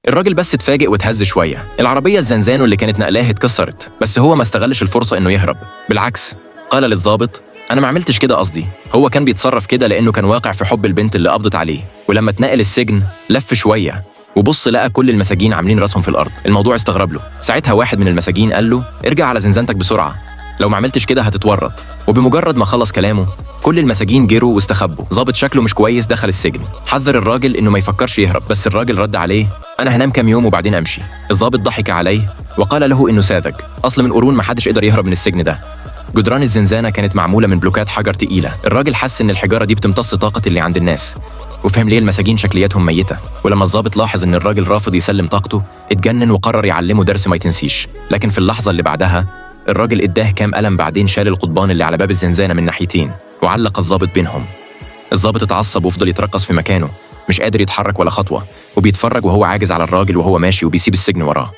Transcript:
الراجل بس اتفاجئ واتهز شوية. العربية الزنزانو اللي كانت نقلاه اتكسرت، بس هو ما استغلش الفرصة إنه يهرب. بالعكس، قال للضابط: أنا ما عملتش كده قصدي. هو كان بيتصرف كده لأنه كان واقع في حب البنت اللي قبضت عليه. ولما اتنقل السجن لف شوية وبص لقى كل المساجين عاملين راسهم في الأرض. الموضوع استغرب له. ساعتها واحد من المساجين قال له: ارجع على زنزانتك بسرعة، لو ما عملتش كده هتتورط. وبمجرد ما خلص كلامه كل المساجين جروا واستخبوا. ضابط شكله مش كويس دخل السجن، حذر الراجل انه ما يفكرش يهرب، بس الراجل رد عليه: انا هنام كام يوم وبعدين امشي. الضابط ضحك عليه وقال له انه ساذج، اصل من قرون ما حدش قدر يهرب من السجن ده. جدران الزنزانة كانت معمولة من بلوكات حجر تقيلة. الراجل حس ان الحجارة دي بتمتص طاقة اللي عند الناس، وفهم ليه المساجين شكلياتهم ميتة. ولما الضابط لاحظ ان الراجل رافض يسلم طاقته اتجنن وقرر يعلمه درس ما يتنسيش. لكن في اللحظة اللي بعدها الراجل اداه كام قلم، بعدين شال القضبان اللي على باب الزنزانة من ناحيتين وعلق الضابط بينهم. الضابط اتعصب وفضل يترقص في مكانه، مش قادر يتحرك ولا خطوة، وبيتفرج وهو عاجز على الراجل وهو ماشي وبيسيب السجن وراه.